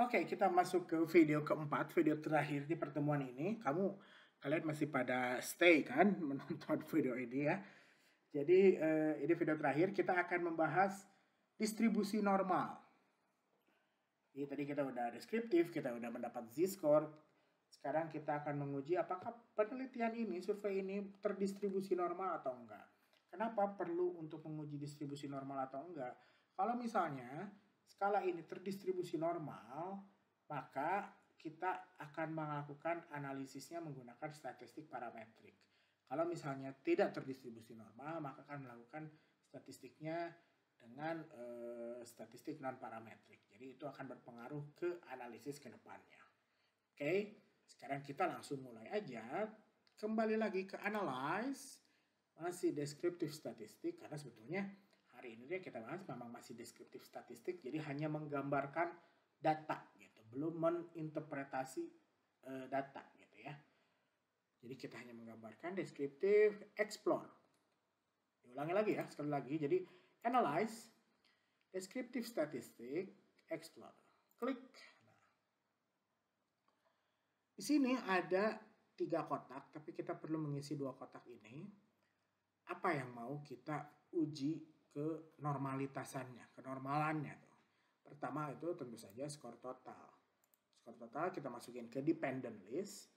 Oke, kita masuk ke video keempat, video terakhir di pertemuan ini. Kalian masih pada stay kan menonton video ini ya. Jadi ini video terakhir kita akan membahas distribusi normal. Jadi tadi kita udah deskriptif, kita udah mendapat z-score. Sekarang kita akan menguji apakah penelitian ini, survei ini terdistribusi normal atau enggak. Kenapa perlu untuk menguji distribusi normal atau enggak? Kalau misalnya skala ini terdistribusi normal, maka kita akan melakukan analisisnya menggunakan statistik parametrik. Kalau misalnya tidak terdistribusi normal, maka akan melakukan statistiknya dengan statistik non-parametrik. Jadi itu akan berpengaruh ke analisis ke depannya. Oke, sekarang kita langsung mulai aja. Kembali lagi ke analyze, masih deskriptif statistik, karena sebetulnya hari ini kita bahas memang masih deskriptif statistik, jadi hanya menggambarkan data gitu, belum meninterpretasi data gitu ya. Jadi kita hanya menggambarkan deskriptif, explore. Diulangi lagi ya, sekali lagi. Jadi analyze, deskriptif statistik, explore. Klik. Nah, di sini ada 3 kotak, tapi kita perlu mengisi 2 kotak ini. Apa yang mau kita uji ke normalitasannya, kenormalannya tuh. Pertama itu tentu saja skor total. Skor total kita masukin ke dependent list.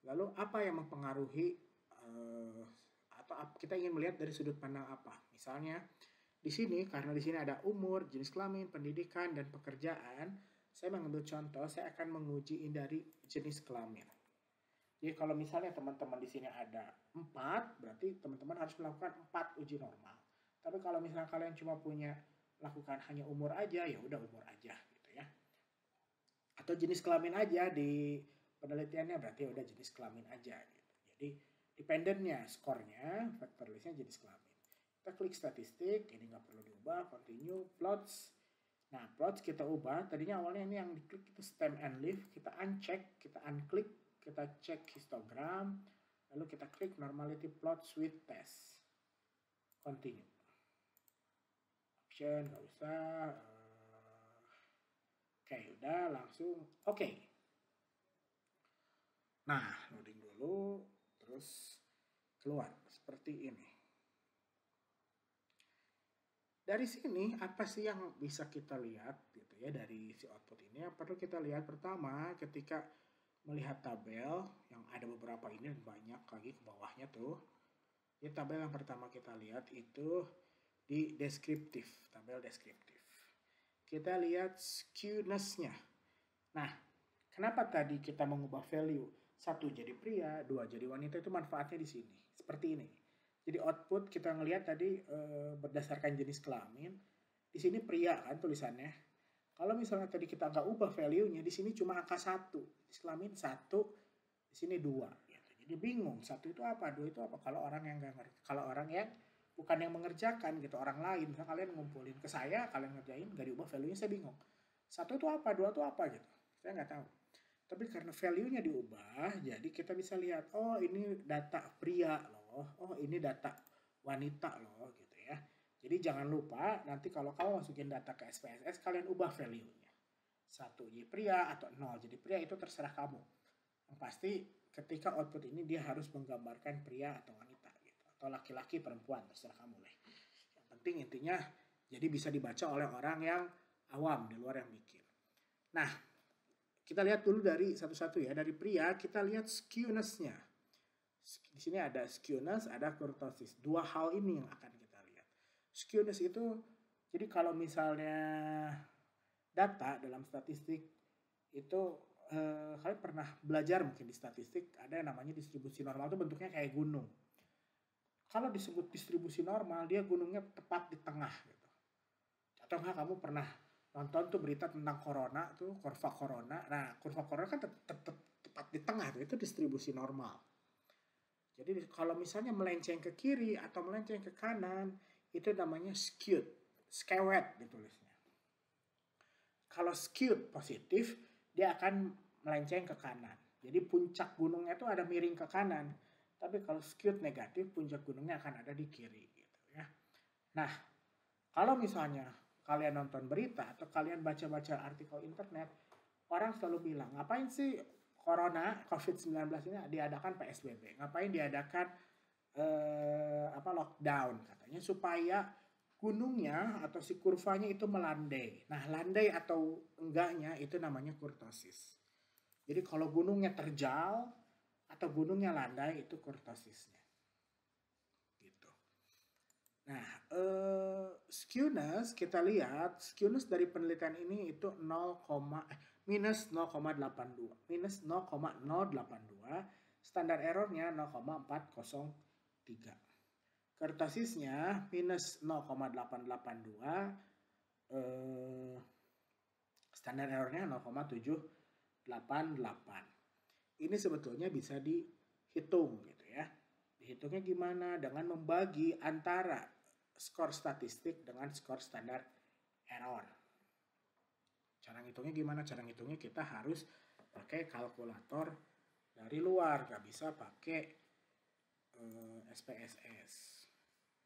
Lalu apa yang mempengaruhi atau kita ingin melihat dari sudut pandang apa? Misalnya di sini karena di sini ada umur, jenis kelamin, pendidikan dan pekerjaan, saya mengambil contoh, saya akan menguji dari jenis kelamin. Jadi kalau misalnya teman-teman di sini ada 4, berarti teman-teman harus melakukan 4 uji normal. Tapi kalau misalnya kalian cuma punya lakukan hanya umur aja, ya udah umur aja gitu ya. Atau jenis kelamin aja di penelitiannya, berarti udah jenis kelamin aja gitu. Jadi dependennya, skornya, factor listnya jenis kelamin. Kita klik statistik, ini nggak perlu diubah, continue, plots. Nah, plots kita ubah, tadinya awalnya ini yang diklik itu stem and leaf, kita uncheck, kita unclick, kita cek histogram, lalu kita klik normality plots with test. Continue. Option, nggak usah. Oke, udah langsung. Oke. Nah, loading dulu, terus keluar seperti ini. Dari sini apa sih yang bisa kita lihat gitu ya dari si output ini? Yang perlu kita lihat pertama ketika melihat tabel yang ada beberapa ini dan banyak lagi ke bawahnya tuh. Jadi tabel yang pertama kita lihat itu di deskriptif, tabel deskriptif. Kita lihat skewness-nya. Nah, kenapa tadi kita mengubah value? 1 jadi pria, 2 jadi wanita, itu manfaatnya di sini. Seperti ini. Jadi output kita ngelihat tadi berdasarkan jenis kelamin. Di sini pria kan tulisannya. Kalau misalnya tadi kita nggak ubah value-nya, di sini cuma angka 1. Jenis kelamin 1, di sini 2. Gitu. Jadi bingung, 1 itu apa, 2 itu apa. Kalau orang yang nggak ngerti, kalau orang yang bukan yang mengerjakan gitu, orang lain. Misalnya kalian ngumpulin ke saya, kalian ngerjain, nggak diubah value-nya, saya bingung. 1 itu apa, 2 itu apa gitu. Saya nggak tahu. Tapi karena value-nya diubah, jadi kita bisa lihat, oh ini data pria loh, oh ini data wanita loh gitu ya. Jadi jangan lupa nanti kalau kamu masukin data ke SPSS, kalian ubah value-nya. 1 jadi pria atau 0 jadi pria, itu terserah kamu. Yang pasti ketika output ini dia harus menggambarkan pria atau wanita gitu. Atau laki-laki, perempuan, terserah kamu lah. Yang penting intinya jadi bisa dibaca oleh orang yang awam, di luar yang mikir. Nah, kita lihat dulu dari satu-satu ya. Dari pria kita lihat skewness-nya. Di sini ada skewness, ada kurtosis. 2 hal ini yang akan kita lihat. Skewness itu, jadi kalau misalnya data dalam statistik itu kalian pernah belajar mungkin di statistik, ada yang namanya distribusi normal, itu bentuknya kayak gunung. Kalau disebut distribusi normal, dia gunungnya tepat di tengah gitu. Atau enggak kamu pernah nonton tuh berita tentang corona tuh, kurva corona. Nah, kurva corona kan tepat di tengah tuh, itu distribusi normal. Jadi kalau misalnya melenceng ke kiri atau melenceng ke kanan, itu namanya skewed, skewed ditulisnya. Kalau skewed positif, dia akan melenceng ke kanan. Jadi puncak gunungnya itu ada miring ke kanan. Tapi kalau skewed negatif, puncak gunungnya akan ada di kiri gitu ya. Nah, kalau misalnya kalian nonton berita atau kalian baca-baca artikel internet, orang selalu bilang, ngapain sih COVID-19 ini diadakan PSBB? Ngapain diadakan lockdown? Katanya supaya gunungnya atau si kurvanya itu melandai. Nah, landai atau enggaknya itu namanya kurtosis. Jadi kalau gunungnya terjal atau gunungnya landai itu kurtosisnya. Gitu. Nah, skewness kita lihat, skewness dari penelitian ini itu minus 0,82. Minus 0,082, standar errornya 0,403. Kurtosisnya minus 0,882, standar errornya 0,788. Ini sebetulnya bisa dihitung gitu ya. Dihitungnya gimana? Dengan membagi antara skor statistik dengan skor standar error. Cara ngitungnya gimana? Cara ngitungnya kita harus pakai kalkulator dari luar, nggak bisa pakai SPSS.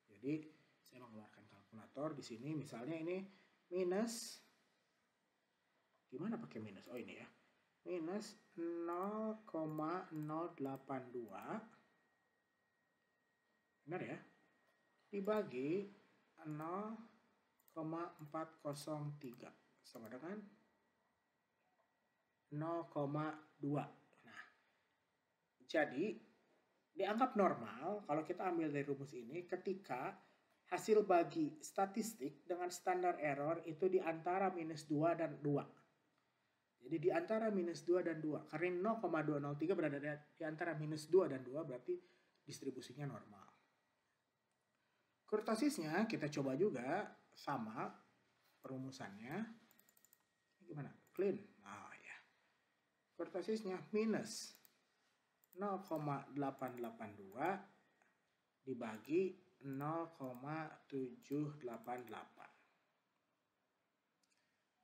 Jadi saya mengeluarkan kalkulator di sini, misalnya ini minus, gimana pakai minus? Oh ini ya, minus 0,082, benar ya, dibagi 0,403 sama dengan 0,2. Nah, jadi dianggap normal kalau kita ambil dari rumus ini ketika hasil bagi statistik dengan standar error itu di antara minus 2 dan 2. Jadi di antara minus 2 dan 2. Karena 0,203 berada di antara minus 2 dan 2 berarti distribusinya normal. Kurtosisnya kita coba juga sama perumusannya. Gimana? Clean. Oh ya. Kurtosisnya minus 0,882 dibagi 0,788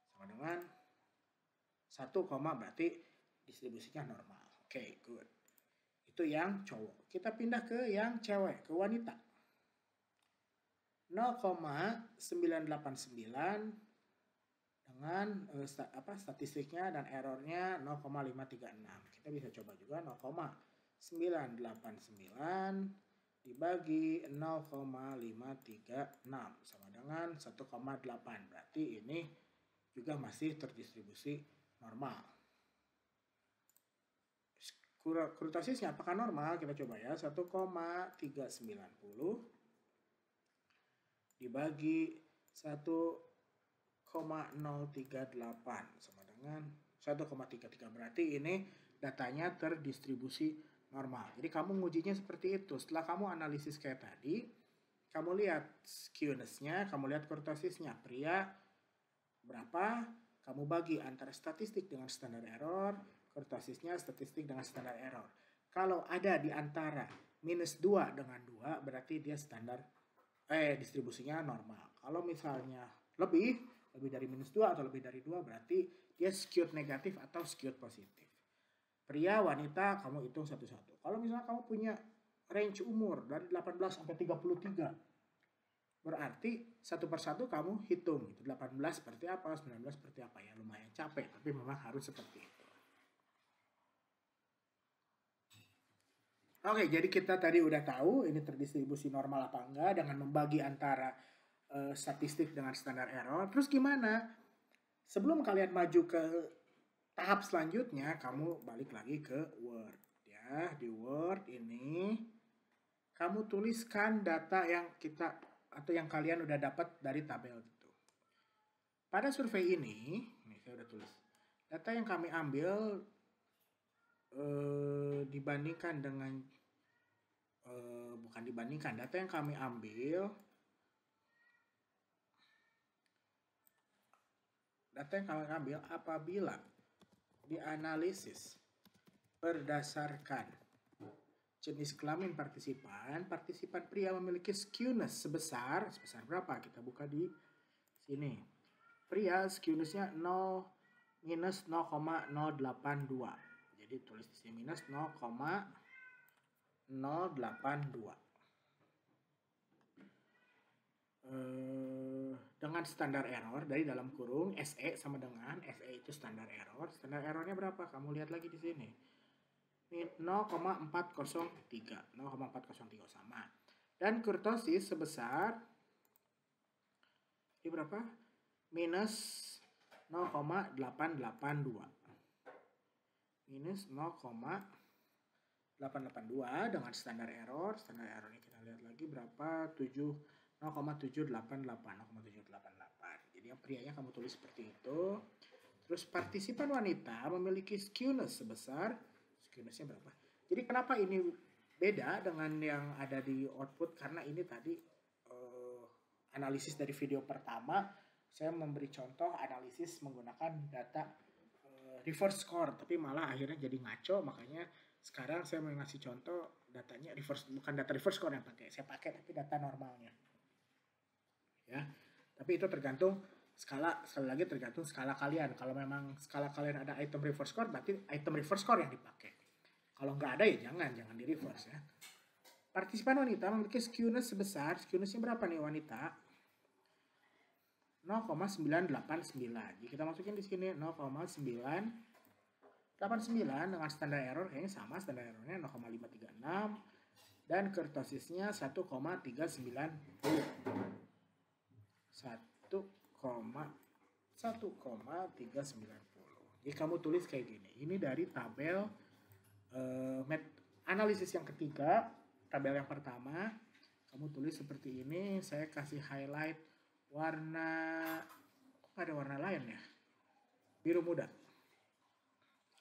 sama dengan 1, berarti distribusinya normal. Oke, good. Itu yang cowok. Kita pindah ke yang cewek, ke wanita. 0,989 dengan statistiknya dan errornya 0,536. Kita bisa coba juga 0,989 dibagi 0,536 sama dengan 1,8. Berarti ini juga masih terdistribusi normal. Kurtosisnya apakah normal? Kita coba ya. 1,390 dibagi 1,038 sama dengan 1,33. Berarti ini datanya terdistribusi normal. Jadi kamu ngujinya seperti itu. Setelah kamu analisis kayak tadi, kamu lihat skewness-nya, kamu lihat kurtosisnya. Pria berapa, kamu bagi antara statistik dengan standar error, kurtosisnya statistik dengan standar error. Kalau ada di antara minus 2 dengan 2, berarti dia distribusinya normal. Kalau misalnya lebih dari minus 2 atau lebih dari 2, berarti dia skewed negatif atau skewed positif. Pria, wanita, kamu hitung satu-satu. Kalau misalnya kamu punya range umur dari 18 sampai 33, berarti satu persatu kamu hitung. 18 seperti apa, 19 seperti apa ya. Lumayan capek, tapi memang harus seperti itu. Oke, jadi kita tadi udah tahu ini terdistribusi normal apa enggak dengan membagi antara statistik dengan standar error. Terus gimana? Sebelum kalian maju ke tahap selanjutnya, kamu balik lagi ke Word. Ya, di Word ini kamu tuliskan data yang yang kalian udah dapat dari tabel itu. Pada survei ini saya udah tulis. Data yang kami ambil dibandingkan dengan data yang kami ambil apabila dianalisis berdasarkan jenis kelamin partisipan pria memiliki skewness sebesar berapa? Kita buka di sini. Pria skewnessnya minus 0,082. Jadi tulis di sini minus 0,082. dengan standar error dari dalam kurung SE sama dengan SE itu standar error. Standar errornya berapa? Kamu lihat lagi di sini. Ini 0,403. 0,403 sama. Dan kurtosis sebesar ini berapa? Minus 0,882. Minus 0,882 dengan standar error. Standar errornya kita lihat lagi berapa? 0,788. Jadi yang prianya kamu tulis seperti itu. Terus partisipan wanita memiliki skewness sebesar, skewnessnya berapa? Jadi kenapa ini beda dengan yang ada di output? Karena ini tadi analisis dari video pertama, saya memberi contoh analisis menggunakan data reverse score, tapi malah akhirnya jadi ngaco. Makanya sekarang saya mau ngasih contoh datanya reverse, bukan data reverse score yang saya pakai tapi data normalnya. Ya, tapi itu tergantung skala, sekali lagi tergantung skala kalian. Kalau memang skala kalian ada item reverse score, berarti item reverse score yang dipakai. Kalau nggak ada ya jangan di reverse ya. Partisipan wanita memiliki skewness sebesar, skewnessnya berapa nih wanita? 0,989. Jadi kita masukin di sini 0,989 dengan standar error kayaknya sama, standar errornya 0,536 dan kurtosisnya 1,390. 1,390. Jadi kamu tulis kayak gini. Ini dari tabel analisis yang ketiga, tabel yang pertama. Kamu tulis seperti ini. Saya kasih highlight warna, kok ada warna lain ya? Biru muda.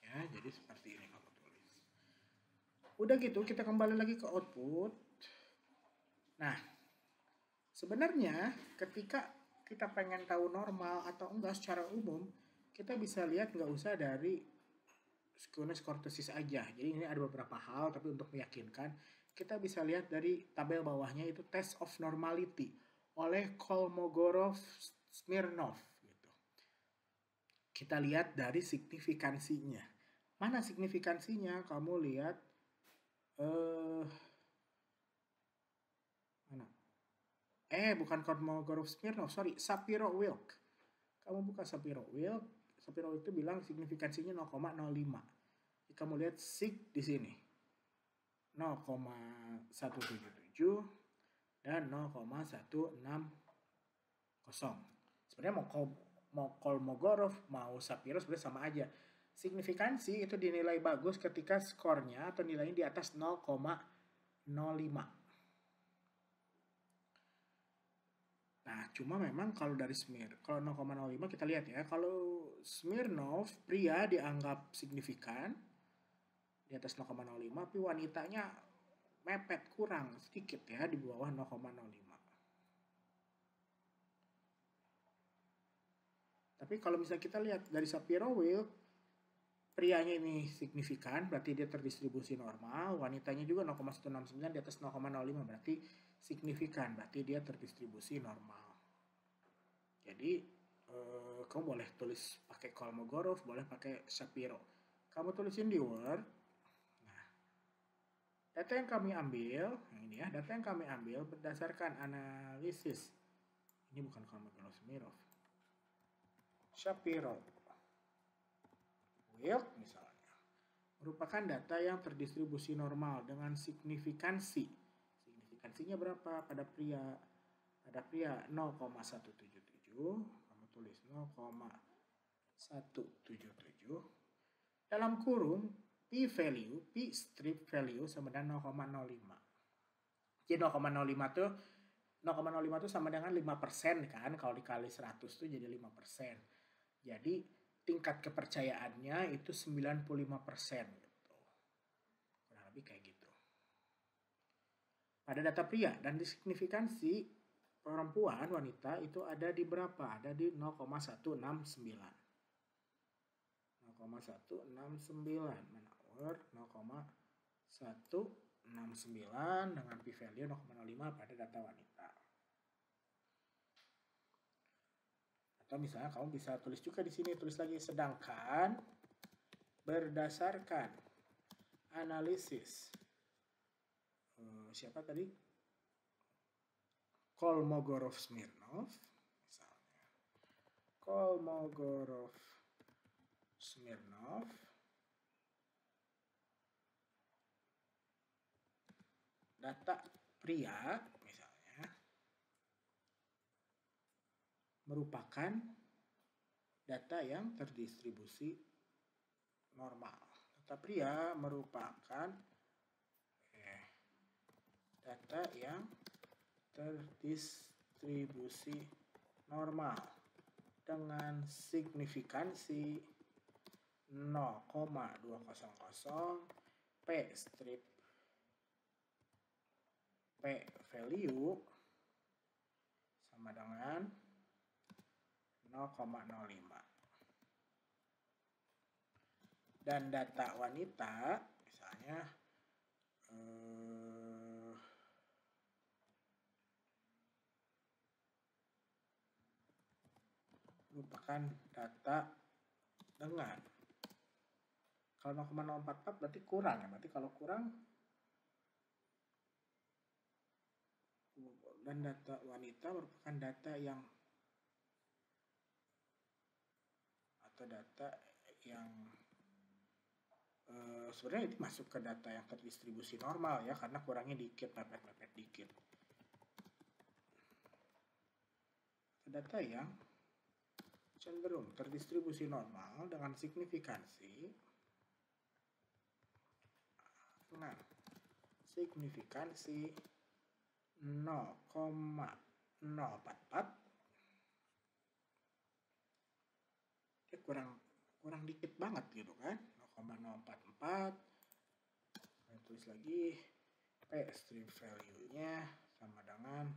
Ya, jadi seperti ini kamu tulis. Udah gitu, kita kembali lagi ke output. Nah, sebenarnya ketika kita pengen tahu normal atau enggak secara umum, kita bisa lihat nggak usah dari skewness kurtosis aja. Jadi ini ada beberapa hal, tapi untuk meyakinkan, kita bisa lihat dari tabel bawahnya itu test of normality oleh Kolmogorov-Smirnov. Gitu. Kita lihat dari signifikansinya. Mana signifikansinya? Kamu lihat mana? Bukan Kolmogorov-Smirnov, sorry, Shapiro-Wilk. Kamu buka Shapiro-Wilk. Shapiro-Wilk itu bilang signifikansinya 0,05. Jadi kamu lihat sig di sini 0,177 dan 0,160. Sebenarnya mau Kolmogorov mau Shapiro sebenarnya sama aja. Signifikansi itu dinilai bagus ketika skornya atau nilainya di atas 0,05. Nah, cuma memang kalau dari kalau 0,05 kita lihat ya, kalau Smirnov pria dianggap signifikan di atas 0,05, tapi wanitanya mepet kurang sedikit ya di bawah 0,05. Tapi kalau misalnya kita lihat dari Shapiro-Wilk, prianya ini signifikan, berarti dia terdistribusi normal, wanitanya juga 0,169 di atas 0,05, berarti signifikan, berarti dia terdistribusi normal. Jadi kamu boleh tulis pakai Kolmogorov, boleh pakai Shapiro. Kamu tulisin di Word. Nah, data yang kami ambil, ini ya, data yang kami ambil berdasarkan analisis. Ini bukan Kolmogorov-Smirnov. Shapiro-Wilk misalnya, merupakan data yang terdistribusi normal dengan signifikansi. Signifikansinya berapa pada pria? Pada pria 0,177, kamu tulis 0,177 dalam kurung P strip value sama dengan 0,05. Jadi 0,05 tuh 0,05 itu sama dengan 5% kan, kalau dikali 100 tuh jadi 5%. Jadi tingkat kepercayaannya itu 95% gitu. Kurang lebih kayak gitu. Pada data pria dan di signifikansi perempuan wanita itu ada di berapa? Ada di 0,169. 0,169 mana Word 0,169 dengan P value 0,05 pada data wanita. Atau misalnya kamu bisa tulis juga di sini, tulis lagi sedangkan berdasarkan analisis siapa tadi? Kolmogorov-Smirnov misalnya. Kolmogorov Smirnov data pria misalnya merupakan data yang terdistribusi normal. Data pria merupakan data yang terdistribusi normal dengan signifikansi 0,200 P strip P value sama dengan 0,05. Dan data wanita misalnya merupakan data dengan, kalau 0,044 berarti kurang ya, berarti kalau kurang, dan data wanita merupakan data yang atau data yang sebenarnya itu masuk ke data yang terdistribusi normal ya, karena kurangnya dikit, mepet-mepet dikit. Data yang cenderung terdistribusi normal dengan signifikansi 0,044, ya kurang dikit banget gitu kan, 0,044. Saya tulis lagi P strip value-nya sama dengan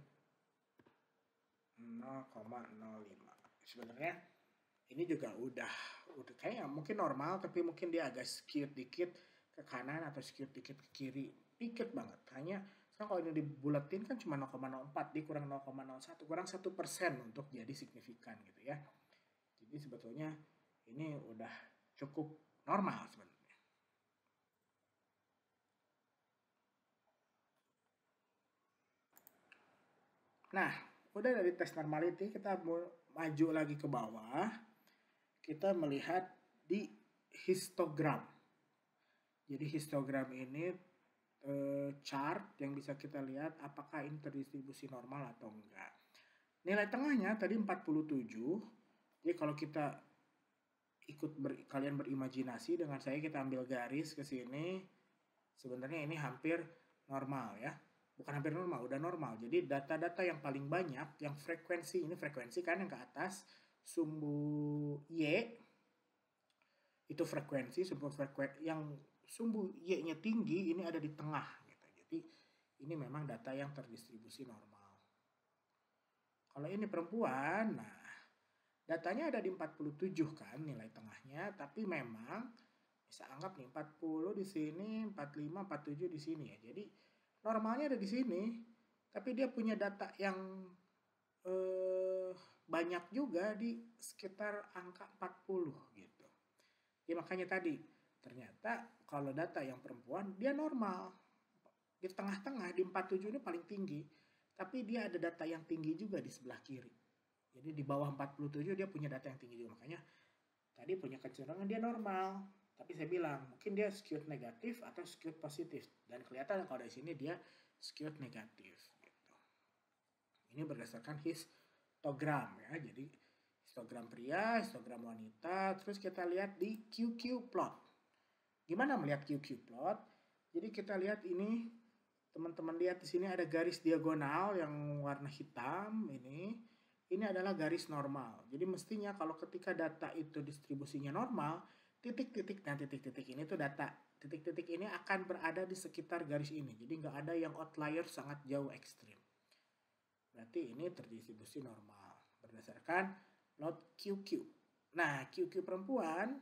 0,05. Sebenarnya ini juga udah kayaknya mungkin normal, tapi mungkin dia agak skewed dikit ke kanan atau skewed dikit ke kiri, dikit banget. Hanya sekarang kalau ini dibulatin kan cuma 0,04, dia kurang 0,01, kurang 1% untuk jadi signifikan gitu ya. Jadi sebetulnya ini udah cukup normal sebenarnya. Nah, udah dari tes normality kita maju lagi ke bawah. Kita melihat di histogram. Jadi histogram ini chart yang bisa kita lihat apakah ini terdistribusi normal atau enggak. Nilai tengahnya tadi 47. Jadi kalau kita kalian berimajinasi dengan saya, kita ambil garis ke sini, sebenarnya ini hampir normal ya. Bukan hampir normal, udah normal. Jadi data-data yang paling banyak, yang frekuensi, ini frekuensi kan yang ke atas, sumbu Y, itu frekuensi, yang sumbu Y-nya tinggi, ini ada di tengah. Gitu. Jadi ini memang data yang terdistribusi normal. Kalau ini perempuan, nah datanya ada di 47 kan nilai tengahnya, tapi memang bisa anggap nih 40 di sini, 45, 47 di sini ya. Jadi normalnya ada di sini, tapi dia punya data yang banyak juga di sekitar angka 40 gitu. Ya makanya tadi ternyata kalau data yang perempuan dia normal. Di tengah-tengah di 47 ini paling tinggi, tapi dia ada data yang tinggi juga di sebelah kiri. Jadi di bawah 47 dia punya data yang tinggi juga. Makanya tadi punya kecenderungan dia normal. Tapi saya bilang mungkin dia skewed negatif atau skewed positif. Dan kelihatan kalau dari sini dia skewed negatif. Gitu. Ini berdasarkan histogram ya. Jadi histogram pria, histogram wanita. Terus kita lihat di QQ plot. Gimana melihat QQ plot? Jadi kita lihat ini, teman-teman lihat di sini ada garis diagonal yang warna hitam ini. Ini adalah garis normal. Jadi mestinya kalau ketika data itu distribusinya normal, titik-titik dan titik-titik ini tuh data. Titik-titik ini akan berada di sekitar garis ini. Jadi nggak ada yang outlier sangat jauh ekstrim. Berarti ini terdistribusi normal berdasarkan plot QQ. Nah, QQ perempuan,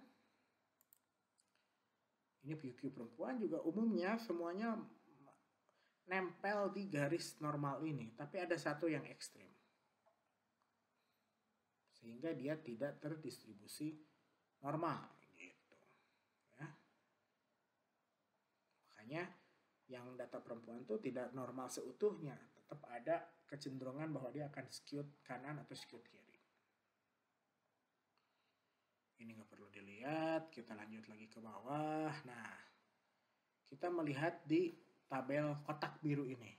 ini QQ perempuan juga umumnya semuanya nempel di garis normal ini. Tapi ada satu yang ekstrim. Sehingga dia tidak terdistribusi normal gitu ya. Makanya yang data perempuan itu tidak normal seutuhnya, tetap ada kecenderungan bahwa dia akan skewed kanan atau skewed kiri. dilihat, kita lanjut lagi ke bawah. Nah, kita melihat di tabel kotak biru ini.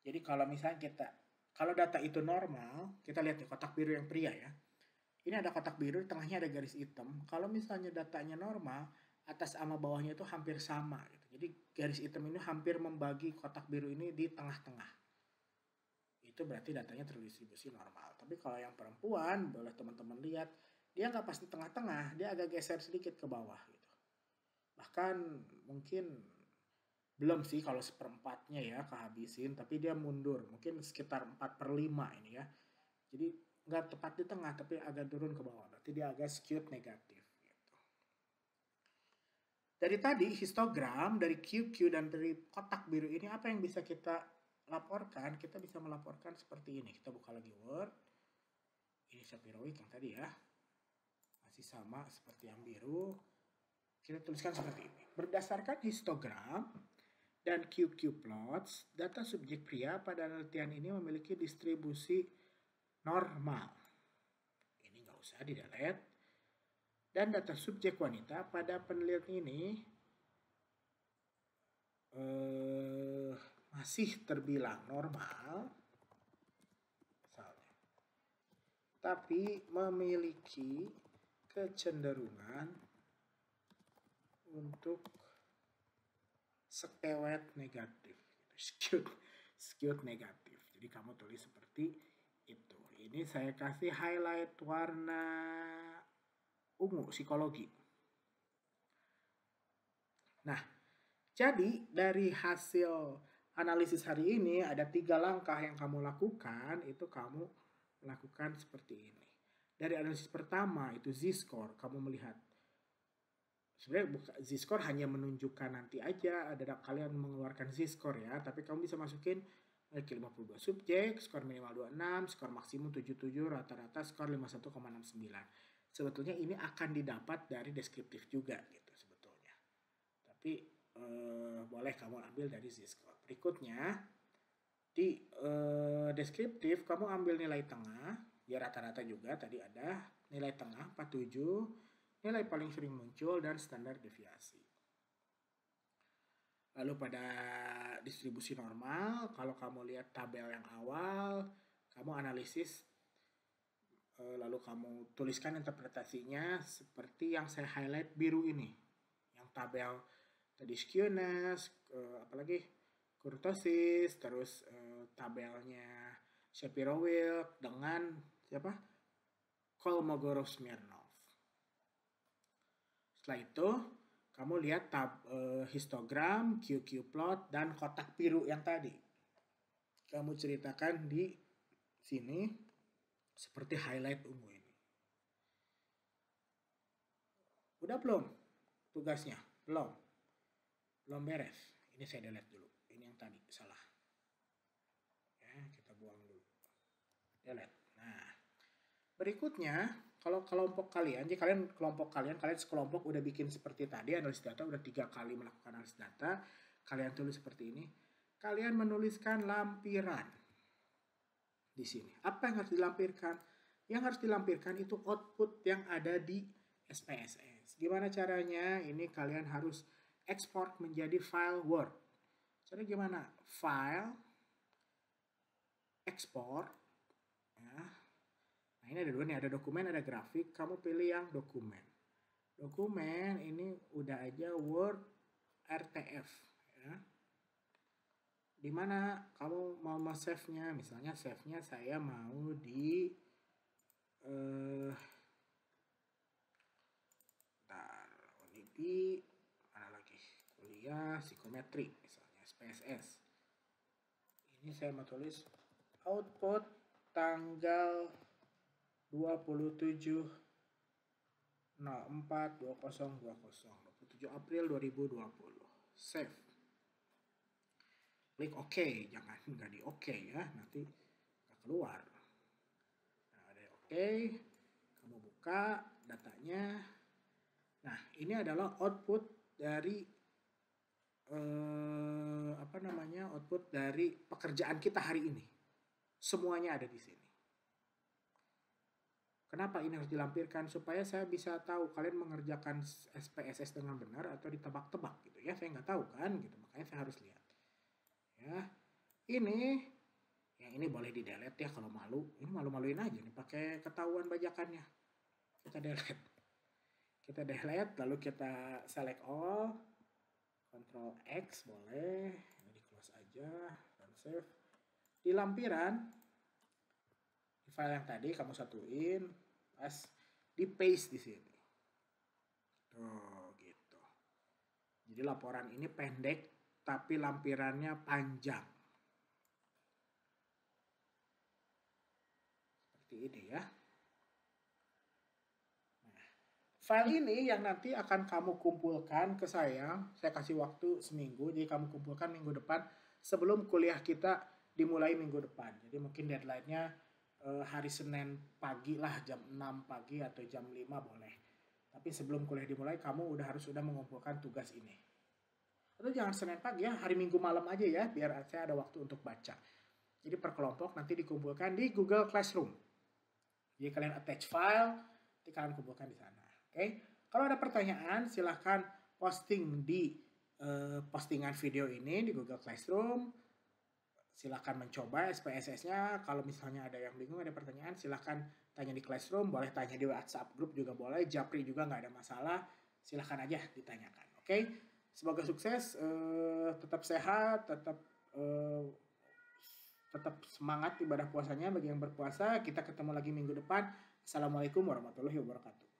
Jadi kalau misalnya kalau data itu normal, kita lihat di kotak biru yang pria ya. Ini ada kotak biru, di tengahnya ada garis hitam. Kalau misalnya datanya normal, atas sama bawahnya itu hampir sama gitu. Jadi garis hitam ini hampir membagi kotak biru ini di tengah-tengah. Itu berarti datanya terdistribusi normal. Tapi kalau yang perempuan, boleh teman-teman lihat, dia nggak pas di tengah-tengah, dia agak geser sedikit ke bawah gitu. Bahkan mungkin belum sih kalau seperempatnya ya kehabisin, tapi dia mundur, mungkin sekitar 4/5 ini ya. Jadi nggak tepat di tengah, tapi agak turun ke bawah, berarti dia agak skewed negatif. Gitu. Dari tadi histogram, dari QQ dan dari kotak biru ini apa yang bisa kita laporkan? Kita bisa melaporkan seperti ini. Kita buka lagi Word. Ini Shapirowic yang tadi ya. Masih sama seperti yang biru. Kita tuliskan seperti ini. Berdasarkan histogram dan QQ plots, data subjek pria pada penelitian ini memiliki distribusi normal. Ini nggak usah di-delete. Dan data subjek wanita pada penelitian ini masih terbilang normal, misalnya, tapi memiliki kecenderungan untuk skewed negatif, skewed negatif. Jadi kamu tulis seperti itu. Ini saya kasih highlight warna ungu, psikologi. Nah, jadi dari hasil analisis hari ini ada 3 langkah yang kamu lakukan, itu kamu lakukan seperti ini. Dari analisis pertama itu Z-score, kamu melihat sebenarnya Z-score hanya menunjukkan nanti aja ada kalian mengeluarkan Z-score ya, tapi kamu bisa masukin 52 subjek, skor minimal 26, skor maksimum 77, rata-rata skor 51,69. Sebetulnya ini akan didapat dari deskriptif juga gitu sebetulnya. Tapi boleh kamu ambil dari Z-score. Berikutnya di deskriptif kamu ambil nilai tengah, ya rata-rata juga tadi ada nilai tengah 47. Nilai paling sering muncul dan standar deviasi. Lalu pada distribusi normal, kalau kamu lihat tabel yang awal, kamu analisis, lalu kamu tuliskan interpretasinya seperti yang saya highlight biru ini. Yang tabel tadi skewness, apalagi kurtosis, terus tabelnya Shapirowic dengan siapa? Kolmogorov-Smirnov. Setelah itu, kamu lihat histogram, QQ plot, dan kotak biru yang tadi. Kamu ceritakan di sini seperti highlight ungu ini. Udah belum tugasnya? Belum. Belum beres. Ini saya delete dulu. Ini yang tadi, salah. Ya, kita buang dulu. Delete. Nah, berikutnya, kalau kelompok kalian, jadi kalian sekelompok udah bikin seperti tadi, analisis data, udah 3 kali melakukan analisis data, kalian tulis seperti ini, kalian menuliskan lampiran di sini. Apa yang harus dilampirkan? Yang harus dilampirkan itu output yang ada di SPSS. Gimana caranya? Ini kalian harus export menjadi file Word. Caranya gimana? File, export, ya. Nah ini ada 2 nih, ada dokumen, ada grafik. Kamu pilih yang dokumen. Dokumen ini udah aja Word RTF. Ya. Dimana kamu mau save-nya, misalnya save-nya saya mau di di mana lagi? Kuliah psikometri misalnya, SPSS. Ini saya mau tulis output tanggal 27 04 2020 27 April 2020. Save. Klik OK, jangan nggak di OK ya, nanti nggak keluar. Nah, ada OK, kamu buka datanya. Nah, ini adalah output dari output dari pekerjaan kita hari ini. Semuanya ada di sini. Kenapa ini harus dilampirkan? Supaya saya bisa tahu kalian mengerjakan SPSS dengan benar atau ditebak-tebak gitu ya. Saya nggak tahu kan gitu. Makanya saya harus lihat. Ya, ini yang ini boleh di delete ya kalau malu. Ini malu-maluin aja nih pakai ketahuan bajakannya. Kita delete. Kita delete lalu kita select all. Ctrl X boleh. Ini di close aja dan save. Di lampiran di file yang tadi kamu satuin, pas di paste di sini. Tuh, gitu. Jadi laporan ini pendek tapi lampirannya panjang. Seperti ini ya. Nah, file ini yang nanti akan kamu kumpulkan ke saya kasih waktu seminggu, jadi kamu kumpulkan minggu depan sebelum kuliah kita dimulai minggu depan. Jadi mungkin deadline-nya hari Senin pagi lah, jam 6 pagi atau jam 5 boleh. Tapi sebelum kuliah dimulai, kamu harus mengumpulkan tugas ini. Atau jangan Senin pagi ya, hari Minggu malam aja ya, biar saya ada waktu untuk baca. Jadi per kelompok nanti dikumpulkan di Google Classroom. Jadi kalian attach file, nanti kalian kumpulkan di sana. Oke? Kalau ada pertanyaan, silahkan posting di postingan video ini di Google Classroom. Silahkan mencoba SPSS-nya. Kalau misalnya ada yang bingung, ada pertanyaan, silahkan tanya di Classroom. Boleh tanya di WhatsApp group juga boleh. Japri juga nggak ada masalah. Silahkan aja ditanyakan. Oke? Semoga sukses. Tetap sehat. Tetap semangat ibadah puasanya bagi yang berpuasa. Kita ketemu lagi minggu depan. Assalamualaikum warahmatullahi wabarakatuh.